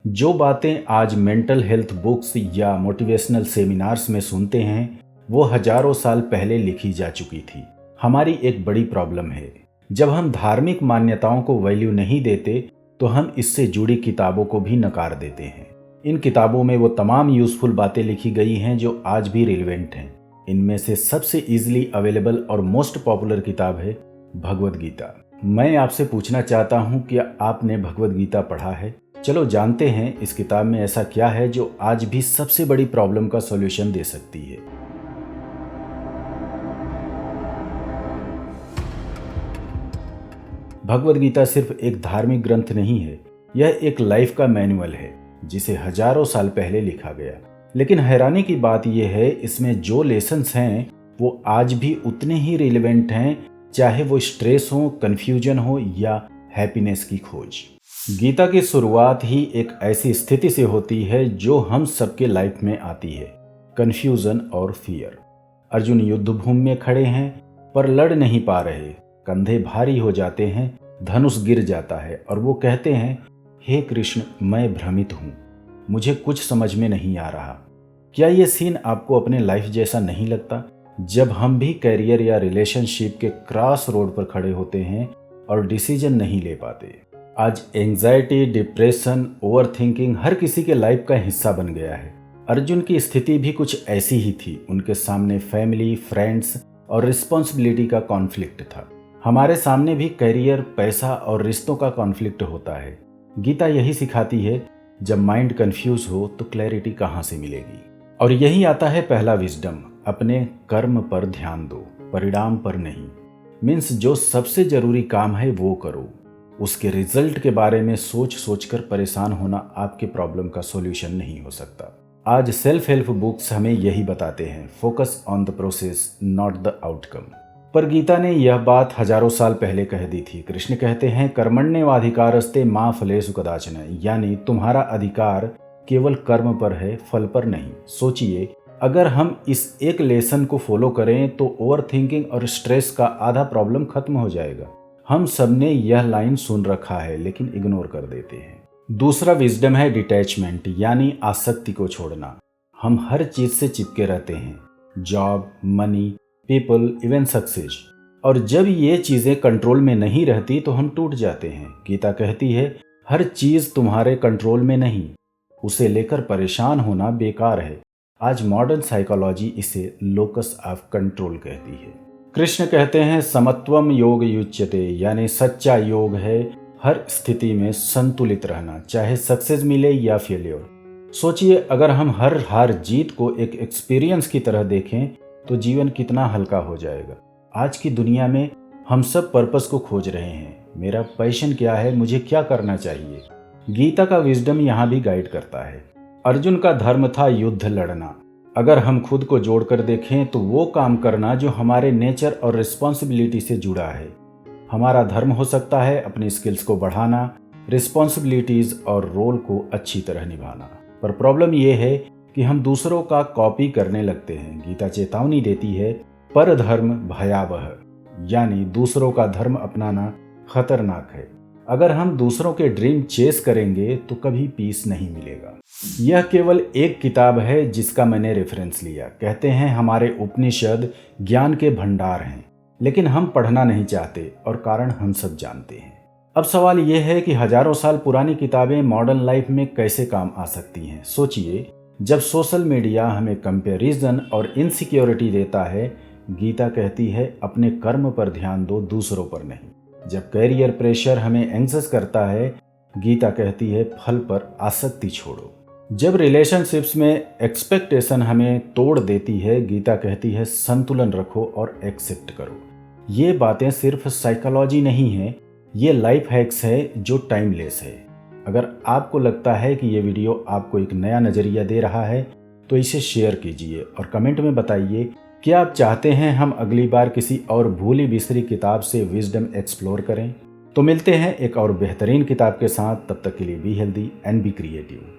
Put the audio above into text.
जो बातें आज मेंटल हेल्थ बुक्स या मोटिवेशनल सेमिनार्स में सुनते हैं वो हजारों साल पहले लिखी जा चुकी थी। हमारी एक बड़ी प्रॉब्लम है, जब हम धार्मिक मान्यताओं को वैल्यू नहीं देते तो हम इससे जुड़ी किताबों को भी नकार देते हैं। इन किताबों में वो तमाम यूजफुल बातें लिखी गई हैं जो आज भी रिलेवेंट हैं। इनमें से सबसे इजीली अवेलेबल और मोस्ट पॉपुलर किताब है भगवद गीता। मैं आपसे पूछना चाहता हूँ, क्या आपने भगवद गीता पढ़ा है? चलो जानते हैं इस किताब में ऐसा क्या है जो आज भी सबसे बड़ी प्रॉब्लम का सॉल्यूशन दे सकती है। भगवद गीता सिर्फ एक धार्मिक ग्रंथ नहीं है, यह एक लाइफ का मैनुअल है जिसे हजारों साल पहले लिखा गया। लेकिन हैरानी की बात यह है, इसमें जो लेसन्स हैं वो आज भी उतने ही रिलेवेंट हैं, चाहे वो स्ट्रेस हो, कन्फ्यूजन हो या हैप्पीनेस की खोज। गीता की शुरुआत ही एक ऐसी स्थिति से होती है जो हम सबके लाइफ में आती है, कन्फ्यूजन और फियर। अर्जुन युद्ध भूमि में खड़े हैं पर लड़ नहीं पा रहे, कंधे भारी हो जाते हैं, धनुष गिर जाता है और वो कहते हैं, हे कृष्ण मैं भ्रमित हूँ, मुझे कुछ समझ में नहीं आ रहा। क्या ये सीन आपको अपने लाइफ जैसा नहीं लगता, जब हम भी करियर या रिलेशनशिप के क्रॉस रोड पर खड़े होते हैं और डिसीजन नहीं ले पाते? आज एंजाइटी, डिप्रेशन, ओवरथिंकिंग हर किसी के लाइफ का हिस्सा बन गया है। अर्जुन की स्थिति भी कुछ ऐसी ही थी। उनके सामने फैमिली, फ्रेंड्स और रिस्पॉन्सिबिलिटी का कॉन्फ्लिक्ट था। हमारे सामने भी करियर, पैसा और रिश्तों का कॉन्फ्लिक्ट होता है। गीता यही सिखाती है, जब माइंड कंफ्यूज हो तो क्लैरिटी कहाँ से मिलेगी। और यही आता है पहला विजडम, अपने कर्म पर ध्यान दो, परिणाम पर नहीं। मीन्स जो सबसे जरूरी काम है वो करो, उसके रिजल्ट के बारे में सोच सोचकर परेशान होना आपके प्रॉब्लम का सॉल्यूशन नहीं हो सकता। आज सेल्फ हेल्प बुक्स हमें यही बताते हैं, focus on the process not the outcome. पर गीता ने यह बात हजारों साल पहले कह दी थी। कृष्ण कहते हैं, कर्मण्येवाधिकारस्ते मा फलेषु कदाचन, यानी तुम्हारा अधिकार केवल कर्म पर है, फल पर नहीं। सोचिए, अगर हम इस एक लेसन को फॉलो करें तो ओवर थिंकिंग और स्ट्रेस का आधा प्रॉब्लम खत्म हो जाएगा। हम सबने यह लाइन सुन रखा है लेकिन इग्नोर कर देते हैं। दूसरा विजडम है डिटैचमेंट, यानी आसक्ति को छोड़ना। हम हर चीज से चिपके रहते हैं, job, money, people, even success. और जब ये चीजें कंट्रोल में नहीं रहती तो हम टूट जाते हैं। गीता कहती है, हर चीज तुम्हारे कंट्रोल में नहीं, उसे लेकर परेशान होना बेकार है। आज मॉडर्न साइकोलॉजी इसे लोकस ऑफ कंट्रोल कहती है। कृष्ण कहते हैं, समत्वम योग युच्यते, यानी सच्चा योग है हर स्थिति में संतुलित रहना, चाहे सक्सेस मिले या फेलियर। सोचिए, अगर हम हर हार जीत को एक एक्सपीरियंस की तरह देखें तो जीवन कितना हल्का हो जाएगा। आज की दुनिया में हम सब पर्पस को खोज रहे हैं, मेरा पैशन क्या है, मुझे क्या करना चाहिए। गीता का विजडम यहाँ भी गाइड करता है। अर्जुन का धर्म था युद्ध लड़ना। अगर हम खुद को जोड़कर देखें तो वो काम करना जो हमारे नेचर और रिस्पॉन्सिबिलिटी से जुड़ा है। हमारा धर्म हो सकता है अपनी स्किल्स को बढ़ाना, रिस्पॉन्सिबिलिटीज और रोल को अच्छी तरह निभाना। पर प्रॉब्लम ये है कि हम दूसरों का कॉपी करने लगते हैं। गीता चेतावनी देती है, पर धर्म भयावह, यानी दूसरों का धर्म अपनाना खतरनाक है। अगर हम दूसरों के ड्रीम चेस करेंगे तो कभी पीस नहीं मिलेगा। यह केवल एक किताब है जिसका मैंने रेफरेंस लिया। कहते हैं हमारे उपनिषद ज्ञान के भंडार हैं, लेकिन हम पढ़ना नहीं चाहते और कारण हम सब जानते हैं। अब सवाल यह है कि हजारों साल पुरानी किताबें मॉडर्न लाइफ में कैसे काम आ सकती हैं। सोचिए, जब सोशल मीडिया हमें कंपैरिजन और इनसिक्योरिटी देता है, गीता कहती है अपने कर्म पर ध्यान दो, दूसरों पर नहीं। जब कैरियर प्रेशर हमें एंग्जायस करता है, गीता कहती है फल पर आसक्ति छोड़ो। जब रिलेशनशिप्स में एक्सपेक्टेशन हमें तोड़ देती है, गीता कहती है संतुलन रखो और एक्सेप्ट करो। ये बातें सिर्फ साइकोलॉजी नहीं है, ये लाइफ हैक्स है जो टाइमलेस है। अगर आपको लगता है कि ये वीडियो आपको एक नया नज़रिया दे रहा है तो इसे शेयर कीजिए और कमेंट में बताइए, क्या आप चाहते हैं हम अगली बार किसी और भूली बिसरी किताब से विजडम एक्सप्लोर करें? तो मिलते हैं एक और बेहतरीन किताब के साथ। तब तक के लिए be healthy and be creative.